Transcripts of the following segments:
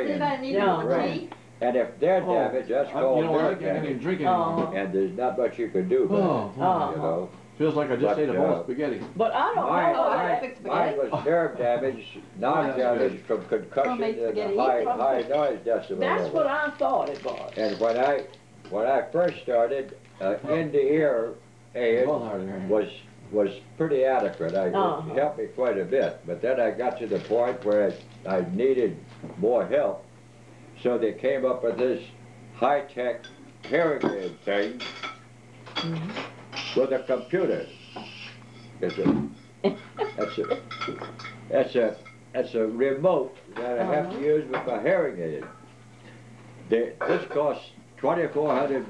Anybody need tea? And if they're damaged, that's called I can't even drink anymore. and there's not much you can do about it, you know. Feels like I just ate a bowl of spaghetti. But I don't know. Mine was nerve damage, non-damage from concussion and the high noise decibel. That's what I thought it was. And when I first started, in the ear aid was pretty adequate. It helped me quite a bit. But then I got to the point where I needed more help. So they came up with this high-tech hearing aid thing with a computer. That's a remote that I have to use with my hearing aid. This costs $2,400,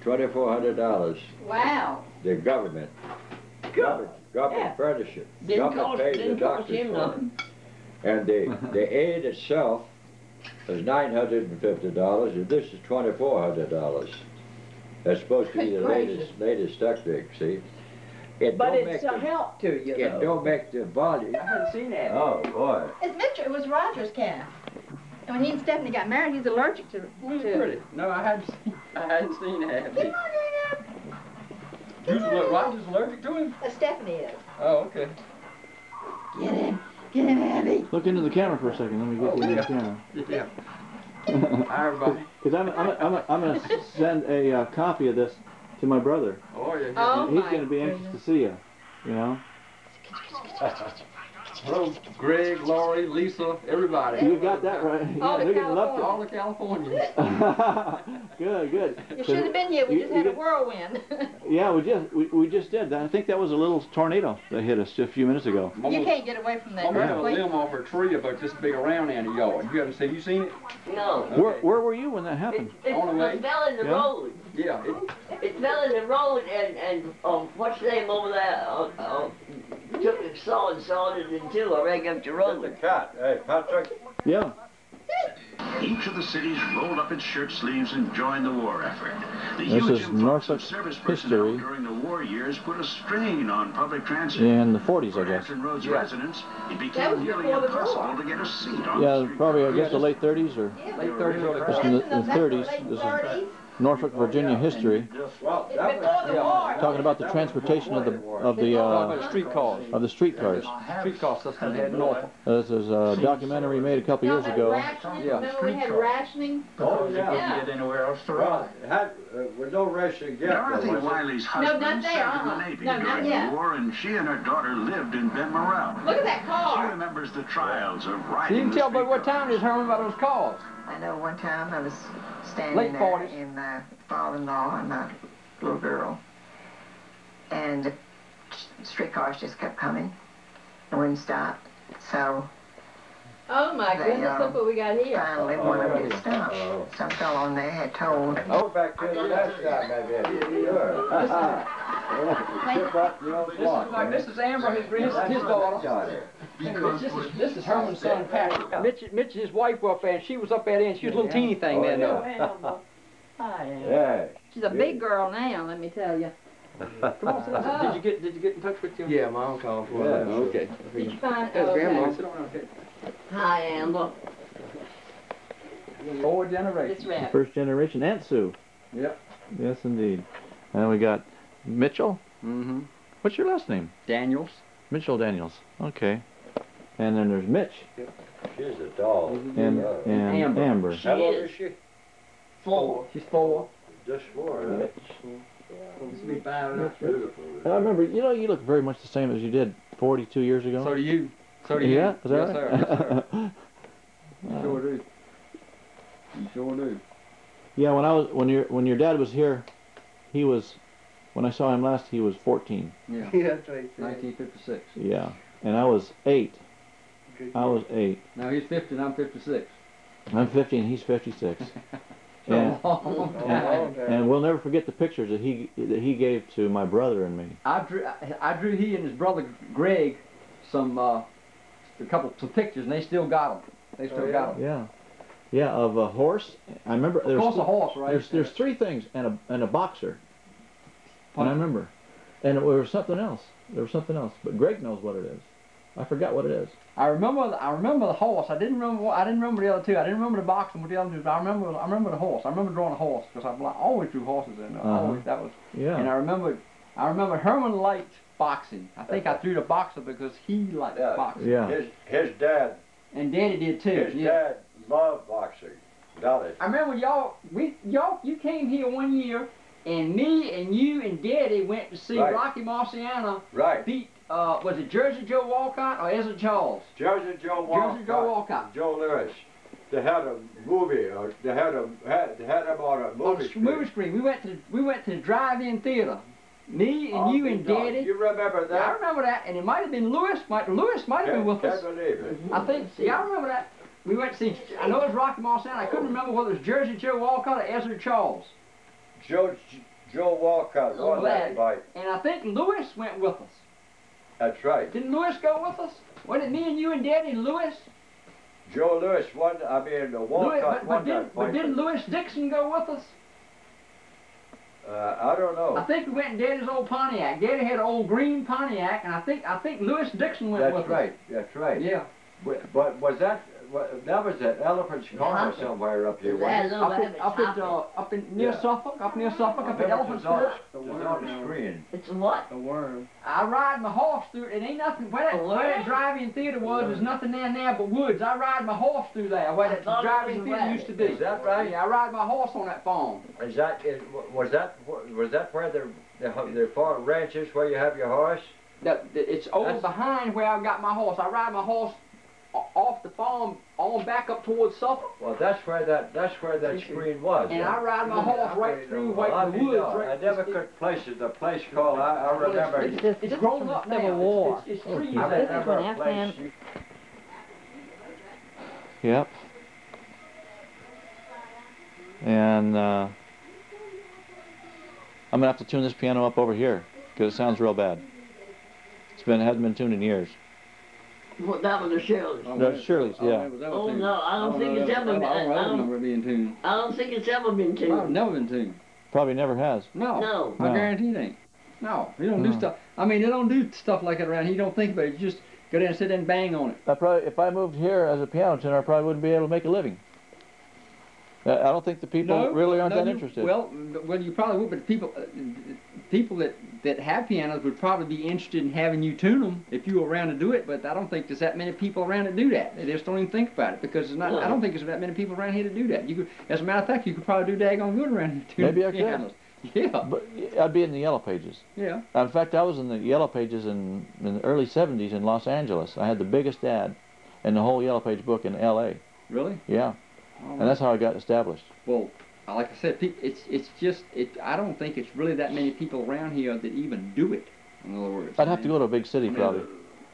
$2,400. Wow. The government furnish it. Government pays the doctors for it. And the aid itself is $950, and this is $2,400. That's supposed to be the latest technique, see? But it's a help to you, It don't make the volume. I haven't seen that. Oh, boy. It's Mitch. It was Roger's calf. And when he and Stephanie got married, he's allergic to. Pretty. No, I hadn't seen that. Come on, Usually, Roger's allergic to him. Stephanie is. Oh, okay. Get him, Abby. Look into the camera for a second. Let me get you in the camera. Yeah. Hi, everybody. Because I'm going to send a copy of this to my brother. Oh, yeah. Oh, He's going to be anxious to see you. You know. Hello, Greg, Laurie, Lisa, everybody. You got that right. All the All the Californians. Good. You should have been here. We just had a whirlwind. Yeah, we just did. I think that was a little tornado that hit us just a few minutes ago. You can't get away from that. I'm having a limb off a tree about this big around in the yard. Have you seen it? No. Okay. Where were you when that happened? On the way. It fell in the road. Yeah. It fell in the road, and what's the name over there? Took it, sawed it in two. I rang up the road. The cat. Hey, Patrick. Yeah. Each of the cities rolled up its shirt sleeves and joined the war effort. The This huge is influx Norfolk of service personnel history during the war years put a strain on public transit. in the 40s, I For guess. Hampton Roads residents, it That became was nearly before the impossible war. to get a seat on Yeah, the street. probably I guess the late 30s or Late 30s, early just 40s. in the 30s. This is Norfolk, Virginia history, Well, It's before the war. talking about the transportation of the Streetcars. streetcars. Streetcar system they had in Norfolk. This is a documentary made a couple years ago. Remember we had rationing? Oh, yeah. Yeah. Get anywhere else to Well, run. it had, with no ration yet. Dorothy was it? Wiley's No, husband not there, served in the Navy No, not during yet. the war, and she and her daughter lived in Ben Morrell. Look at that She car. remembers the trials of You riding can the tell by what streetcars. time is Herman about those cars. I know one time I was standing Late there 40s. in my father-in-law and my little girl, and the streetcars just kept coming and wouldn't stop. So Oh my They, goodness, look what we got here. finally one of them did stop. Some fellow on there had told. Oh, back to the last time, maybe. Sure. Chip up the old block. This is Amber, his daughter. This is Herman's son, Patrick. Mitch and his wife were up there, and she was up there, and she was a little teeny thing then, though. Yeah. She's a big girl now, let me tell you. Come on, sit down. Did you get in touch with your? Yeah, my uncle. Yeah, Okay. Did you find? There's Grandma. Okay. Sit down. Okay. Hi, Amber. 4 generations. This rabbit. First generation Aunt Sue. Yep. Yes, indeed. And then we got Mitchell. Mm-hmm. What's your last name? Daniels. Mitchell Daniels. Okay. And then there's Mitch She's a doll. and Amber. How old is she? 4. She's 4. Just 4, huh? This will be 5. Beautiful. And I remember, you know, you look very much the same as you did 42 years ago. So do you. So do you. Yeah, is that yes, right? sir. Yes, sir. You sure do. You sure do. Yeah, when your dad was here, he was, when I saw him last, he was 14. Yeah. That's right. 1956. Yeah, and I was 8. I was 8. Now he's 50 and I'm 56. I'm 50 and he's 56. And, and we'll never forget the pictures that he gave to my brother and me. I drew he and his brother Greg some pictures, and they still got them. They still got them. Yeah, yeah, of a horse. I remember. Of course, a horse, right? There's 3 things and a boxer. And I remember, and there was something else. There was something else, but Greg knows what it is. I forgot what it is. I remember the horse. I didn't remember the other two. I didn't remember the boxing with the other two. But I remember the horse. I remember drawing a horse because I always drew horses in. Always that was. Yeah. And I remember Herman liked boxing. I think I threw the boxer because he liked boxing. Yeah. His dad. And Daddy did too. His dad loved boxing. Dolly. I remember you came here one year, and me and you and Daddy went to see Rocky Marciano beat. Was it Jersey Joe Walcott or Ezra Charles? Jersey Joe Walcott. Jersey Joe Walcott. Joe Lewis. They had a movie, or they had him on a movie screen. Movie screen. We went to the drive-in theater. Me and you and Daddy. You remember that? Yeah, I remember that, and it might have been Lewis. Lewis might have been with us. Can't believe it. I think. Yeah, I remember that. We went to see. I know it was Rocky Marciano. I couldn't remember whether it was Jersey Joe Walcott or Ezra Charles. Joe Walcott won that fight. And I think Lewis went with us. That's right. Didn't Lewis go with us? Wasn't it me and you and Daddy and Lewis? Joe Lewis won. I mean, Walcott won that fight. But didn't Lewis Dixon go with us? I don't know. I think we went in Daddy's old Pontiac. Daddy had an old green Pontiac, and I think Lewis Dixon went with us. That's right. Yeah. But was that? That was an elephant's car somewhere up here. Up in near Suffolk, up at Elephant's Fork. It's on the screen. It's what? A worm. I ride my horse through it. It ain't nothing. Where that drive-in theater was, there's nothing down there but woods. I ride my horse through there, where that drive-in theater used to be. Is that right? Yeah, I ride my horse on that farm. Was that where the farm ranches where you have your horse? It's over behind where I got my horse. I ride my horse off the farm on back up towards Suffolk. Well, that's where that screen was. And I ride my horse right through the woods. I never could place it. The place called. I remember. It's grown up now. It's trees. I remember a place. Yep. And I'm gonna have to tune this piano up over here because it sounds real bad. Hasn't been tuned in years. Well, that was the Shirley's. No, Shirley's, yeah. Oh no, I don't think it's ever been. I don't think it's ever been tuned. I've never been tuned. Probably never has. No. I guarantee it ain't. No, you don't do stuff. I mean, they don't do stuff like that around here. You don't think about it. You just go down and sit there and bang on it. If I moved here as a piano tuner, I probably wouldn't be able to make a living. I don't think the people really aren't that interested. Well, you probably would, but people that have pianos would probably be interested in having you tune them if you were around to do it. But I don't think there's that many people around to do that. They just don't even think about it because it's not. I don't think there's that many people around here to do that. You could, as a matter of fact, you could probably do daggone good around here tuning Maybe I pianos. could. Yeah. But I'd be in the Yellow Pages. Yeah. In fact, I was in the Yellow Pages in the early '70s in Los Angeles. I had the biggest ad in the whole Yellow Page book in L.A. Really? Yeah. And that's how I got established. Well, like I said, it's just I don't think it's really that many people around here that even do it. In other words, I'd have to go to a big city probably.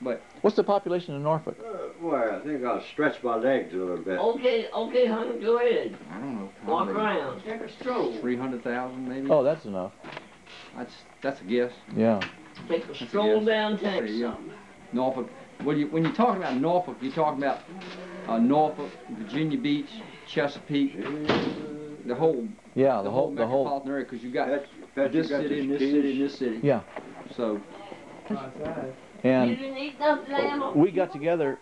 But what's the population in Norfolk? Well, I think I'll stretch my legs a little bit. Okay, honey, go ahead. I don't know. Walk around, take a stroll. 300,000 maybe. Oh, that's enough. That's a guess. Yeah. Take a stroll downtown. Yeah. Norfolk. When you're talking about Norfolk, you're talking about Norfolk, Virginia Beach, Chesapeake, the whole metropolitan area, because you got this city and this city and this city. Yeah. So. And you didn't eat nothing, we got together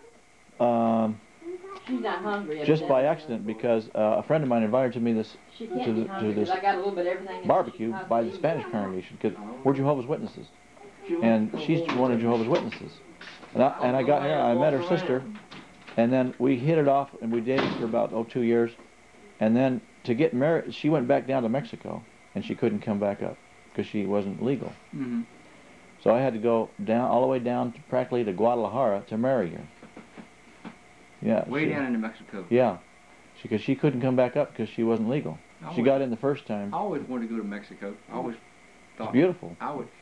She's not hungry. just by accident because a friend of mine invited me to this I got a little bit of everything barbecue by the Spanish congregation because we're Jehovah's Witnesses, and she's one of Jehovah's Witnesses. And I got here, I met her sister, and then we hit it off, and we dated for about 2 years, and then to get married, she went back down to Mexico, and she couldn't come back up because she wasn't legal. Mm-hmm. So I had to go down all the way down practically to Guadalajara to marry her. Yeah. Way down into Mexico. Yeah, because she couldn't come back up because she wasn't legal. She got in the first time. I always wanted to go to Mexico. I always thought it's beautiful.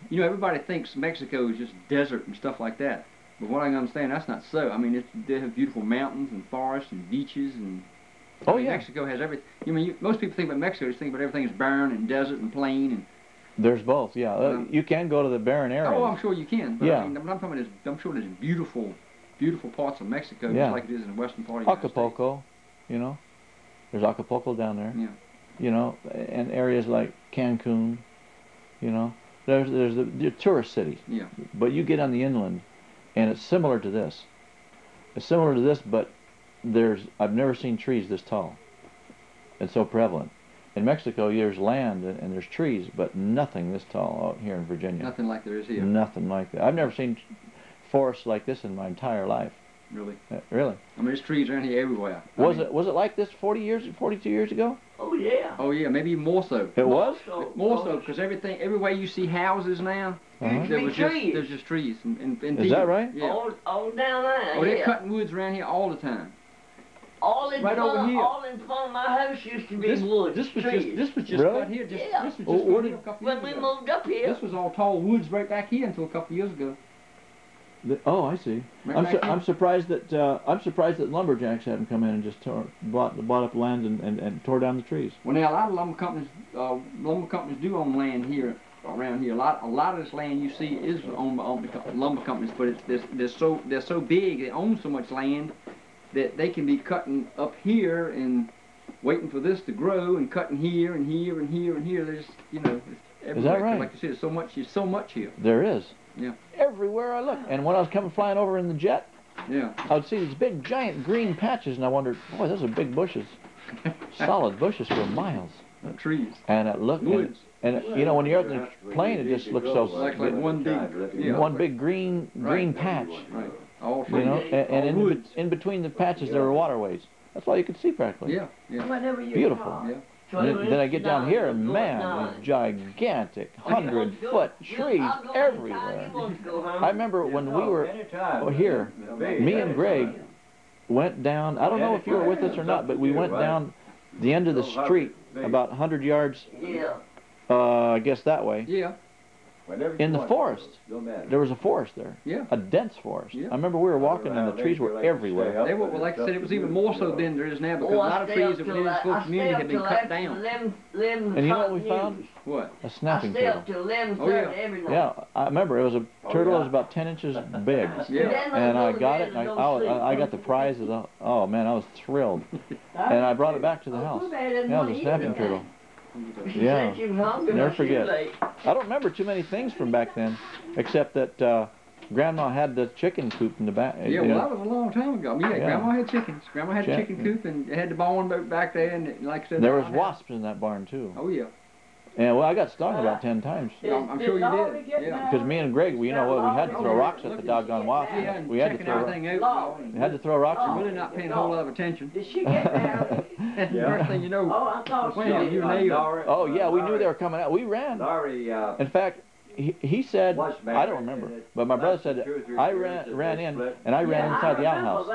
You know, everybody thinks Mexico is just desert and stuff like that. But what I can understand, that's not so. I mean, they have beautiful mountains and forests and beaches and. Oh yeah. Mexico has everything. I mean, most people think about Mexico, just think about everything is barren and desert and plain and. There's both, yeah. You can go to the barren areas. Oh, I'm sure you can. But yeah. I mean, what I'm talking about is, I'm sure there's beautiful parts of Mexico, just like it is in the western part of the United States. Acapulco, you know. There's Acapulco down there. Yeah. You know, and areas like Cancun, you know. There's the tourist cities. Yeah. But you get on the inland, and it's similar to this. It's similar to this, but I've never seen trees this tall and so prevalent. In Mexico, there's land and there's trees, but nothing this tall out here in Virginia. Nothing like there is here. Nothing like that. I've never seen forests like this in my entire life. Really? Really? I mean, there's trees around here everywhere. Was it like this 42 years ago? Oh yeah. Oh yeah, maybe even more so. It was? More so, because everywhere you see houses now, there's just trees. Is that right? Yeah. All down there. Oh, they're cutting woods around here all the time. All in Right front, over here. all in front of my house used to be woods. This was trees. just Really? cut here. Yeah. This was just cut here a couple When years we ago. moved up here. This was all tall woods right back here until a couple years ago. Oh, I see. Right back here. I'm surprised that lumberjacks haven't come in and just bought up land and tore down the trees. Well, now a lot of lumber companies do own land here around here. A lot of this land you see is owned by lumber companies, but they're so big, they own so much land that they can be cutting up here and waiting for this to grow and cutting here and here and here and here. There's it's everywhere. Is that right? Like you said, there's so much here. There is. Yeah. Everywhere I look. And when I was flying over in the jet, Yeah. I would see these big, giant green patches, and I wondered, boy, those are big bushes. Solid bushes for miles. Trees. And it looked, Woods. and you know, when you're out in the plane, it just looks so Like one big green patch. Right. All You know, trees. and in between the patches there were waterways. That's all you could see practically. Yeah. Yeah. Whenever you Beautiful. Yeah. And then I get down here, and man, these gigantic 100-foot trees everywhere. I remember when we were here, me and Greg went down, I don't know if you were with us or not, but we went down the end of the street about 100 yards, I guess that way, Yeah. in the forest. There was a forest there, Yeah. a dense forest. Yeah. I remember we were walking and the trees were everywhere. They were, well, like I said, it was even more so then there is now because a lot of trees that were in this whole community had been cut down. And you know what we found? What? A snapping I stay turtle. up till 11, Oh, yeah. every night. Yeah, I remember it was a turtle that was about 10 inches big. Yeah. And I got it, and I got the prize. Oh man, I was thrilled. And I brought it back to the house. Yeah, it was a snapping turtle. Yeah, never forget. I don't remember too many things from back then, except that Grandma had the chicken coop in the back. Yeah, well, that was a long time ago. Yeah, Yeah. Grandma had chickens. Grandma had a chicken coop and had the barn back there, and like I said, There was wasps in that barn too. Oh yeah. And well, I got stung about 10 times. Yeah, I'm sure you did. Yeah. Because me and Greg, we had to throw rocks at the doggone wasp. Yeah, and We had to checking throw. everything out. We had to throw rocks. You're really not paying a whole lot of attention. Did she get married? And the first thing you know, I thought well, you nailed. Oh yeah, we knew they were coming out. We ran. In fact, he said, I don't remember, but my brother said, I ran in, and I ran inside the outhouse.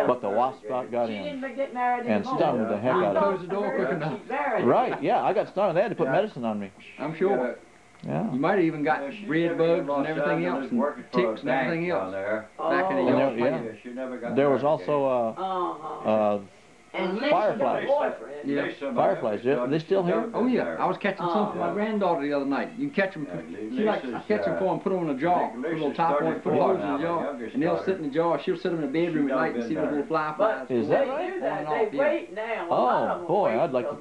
But the wasp got in and stung the heck out of Close me. the door quick enough. Right, yeah, I got stung. They had to put medicine on me. I'm sure. Yeah. You might have even got red bugs and everything else, and ticks and everything else back in the And yard. yeah. There was also fireflies. Yeah. Fireflies. Are they still here? Oh yeah, I was catching some for my granddaughter the other night. You can catch them. She likes to catch them for them, put them in a jar, put a little top on it, put holes in the jar, and they'll sit in the jar. She'll sit them in the bedroom at night and see the little fly flies. Is that right? They wait now. Oh boy, I'd like to.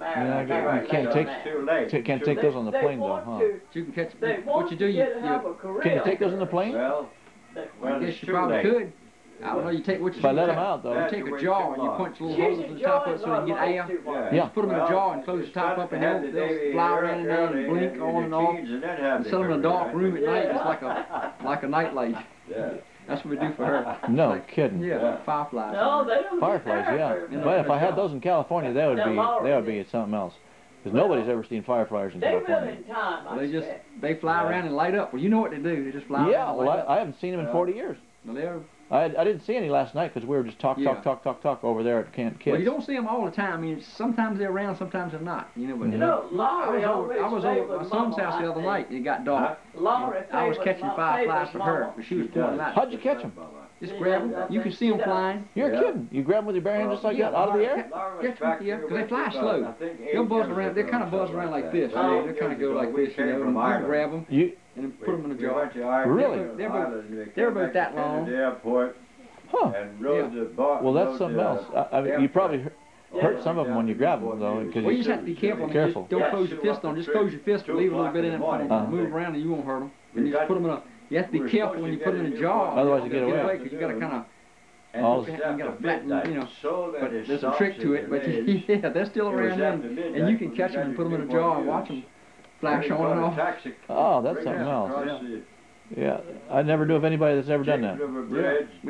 You can't take those on the plane though, huh? You can catch them. What you do, you Can you take those on the plane? I guess you probably could. I don't know, you take what you If I let them out though. You take a jar and you punch little holes in the top of it so you can get air. Yeah. Just put them in a jar and close the top up and they'll fly around in there and blink on and off. And set them in a dark room at night just like a night light. That's what we do for her. No kidding. Yeah, fireflies. No, they don't. Fireflies, yeah. But if I had those in California, they would be something else. Because nobody's ever seen fireflies in They live California. in time. Well, they fly around and light up. Well, you know what they do. They just fly Yeah, around and well, light up. I haven't seen them in 40 years. Well, they're I didn't see any last night because we were just talk over there at Camp Kids. Well, you don't see them all the time. I mean, sometimes they're around, sometimes they're not. You know, but You know, Laurie I was always over at my son's house the other night. And it got dark. I was catching fireflies for her, but she was pointing out. How'd you catch them? Just grab them. You can see them flying. You're kidding. You grab them with your bare hand just like that out of the air? Catch them, yeah, because they fly slow. They'll buzz around. They kind of buzz around like this. They kind of go like this, you know. And you can grab them and then put them in a jar. Really? They're about that long. Huh. Yeah. Well, that's something else. I mean, you probably hurt some of them when you grab them, though. Well, you just have to be careful. I mean, just don't close your fist on them. Just close your fist and leave a little bit in it and move around and you won't hurt them. And you just put them in a You have to be careful when you put it in a jar. Otherwise you get away. Because you got to kind of. Oh, You got to flatten, you know. But there's a trick to it. But yeah, they're still around there, and you can catch them and put them in a jar and watch them flash on and off. Oh, that's something else. Yeah, I never knew of anybody that's ever done that.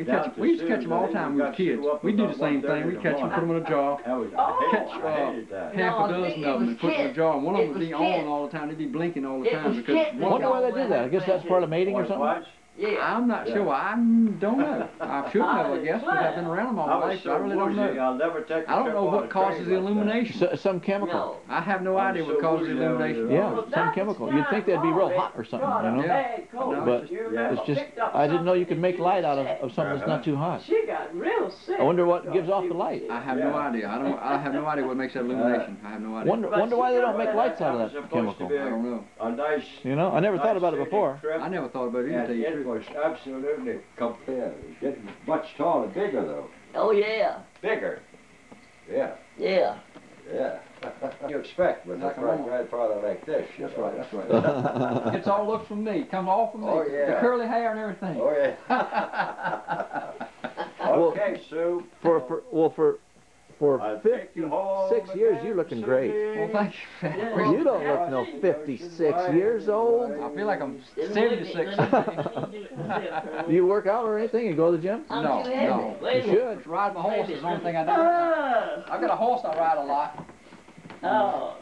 Yeah, we used to catch them all the time when we were kids. We do the same thing. We catch them, put them in a jar, catch half a dozen of them and put them in a jar. And one of them would be on all the time. They'd be blinking all the time because. I wonder why they did that. I guess that's part of mating or something. Yeah. I'm not sure. I don't know. I should know, I guess, because I've been around them all my life, but I really don't know. I don't know what causes the illumination. Some chemical. No. I have no idea what causes the illumination. Yeah, some chemical. You'd think they'd be real hot or something, you know? Yeah. No, But it's just, I didn't know you could make light out of something that's not too hot. She got real sick. I wonder what gives off the light. I have no idea. I have no idea what makes that illumination. I have no idea. Wonder why they don't make lights out of that chemical. I don't know. You know, I never thought about it before. I never thought about it either, to tell you the It truth. was absolutely compared. Getting much taller, bigger though. Oh, yeah. Bigger. Yeah, Yeah. yeah. You expect with a Like a great woman. grandfather like this. That's right, that's right. It's all looks from me. Comes all from me. Oh, yeah. The curly hair and everything. Oh yeah. Okay, Sue. For I'll take you home 56 years, again, you're looking great. Well, thank you. You don't look no 56 years old. I feel like I'm 76. Do you work out or anything? You go to the gym? I'm No, too heavy. no. Wait a You minute. should. Ride my horse is the only thing I do. I've got a horse I ride a lot. Oh.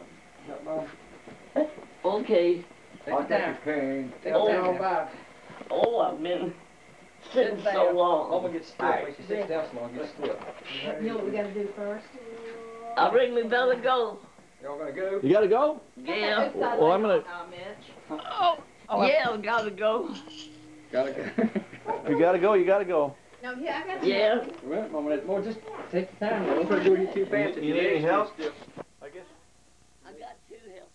Okay. Take I'll your take time. your cane. Take your time. Oh. All about. Oh, I've been sitting so I'm long. gonna get stiff. When she sits down so long, get stiff. You know what we gotta do first? I think we better go. Y'all gonna go? You gotta go? Yeah. Well, I'm gonna. Yeah, we gotta go. Gotta go. If you gotta go, you gotta go. No, yeah, I gotta. Yeah. Well, Mama, just take your time. Don't try to do it too fast. You need any help? I got two help.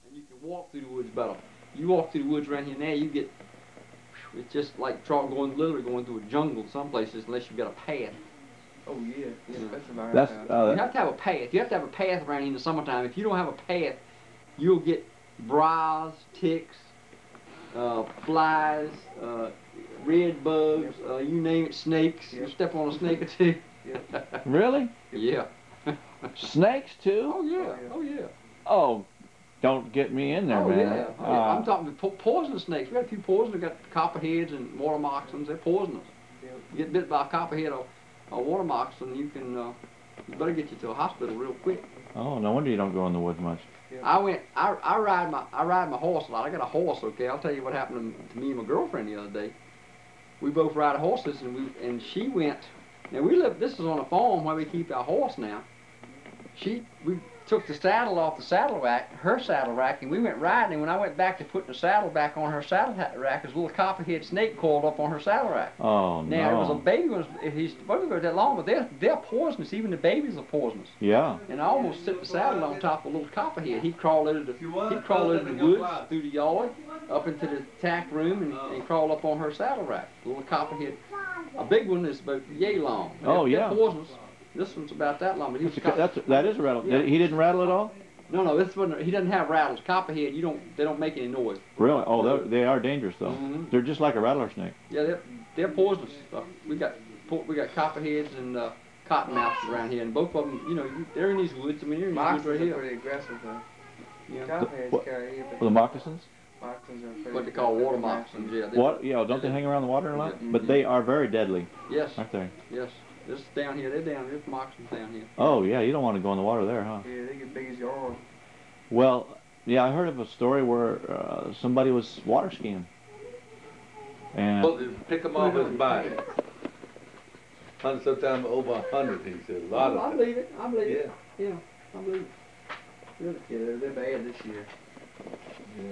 And you can walk through the woods better. You walk through the woods around here now, you get. It's just like literally going through a jungle some places unless you've got a path. Oh yeah, yeah. That's You have to have a path. You have to have a path around here in the summertime. If you don't have a path, you'll get briars, ticks, flies, red bugs, you name it, snakes. You step on a snake or two. really? Yeah. Snakes too? Oh yeah. Oh yeah. Oh, don't get me in there, Oh man. yeah. Oh, yeah. I'm talking poisonous snakes. We got a few poisonous. We got copperheads and water moccasins. They're poisonous. You get bit by a copperhead or a water moccasin, you can. You better get you to a hospital real quick. Oh, no wonder you don't go in the woods much. I ride my horse a lot. I got a horse. Okay, I'll tell you what happened to me and my girlfriend the other day. We both ride horses, and she went. Now we live. This is on a farm where we keep our horse now. We took the saddle off the saddle rack, her saddle rack, and we went riding. And when I went back to put the saddle back on her saddle rack, there's a little copperhead snake coiled up on her saddle rack. Oh no. Now it was a baby. He's wasn't that long, but they're poisonous. Even the babies are poisonous. Yeah. And I almost set the saddle on top of a little copperhead. He'd crawl into the woods, through the yard, up into the tack room, and crawl up on her saddle rack. A little copperhead. A big one is about yay long. Oh, yeah. They're poisonous. This one's about that long, but he was That is a rattle. Yeah. He didn't rattle at all? No, this one he doesn't have rattles. Copperhead, they don't make any noise. Really? Oh, they are dangerous though. Mhm. They're just like a rattler snake. Yeah, they're poisonous. We got copperheads and cottonmouths around here, and both of them, they're in these woods. I mean, they're in these woods right Moccasins are here. pretty aggressive though. Yeah. Copperheads what- carry it, but The moccasins? moccasins are pretty What they call water aggressive. moccasins. Yeah. What? Yeah, don't they hang around the water a lot? But they are very deadly, Yes. aren't they? Yes. This down here. They're down. There's moccasins down here. Oh yeah, you don't want to go in the water there, huh? Yeah, they get big as your arm. Well, yeah, I heard of a story where somebody was water skiing. And Pick him off his body. Sometimes over 100, he said. A lot I of believe it. I believe it. Yeah. Yeah, I believe it. Yeah, they're bad this year. Yeah.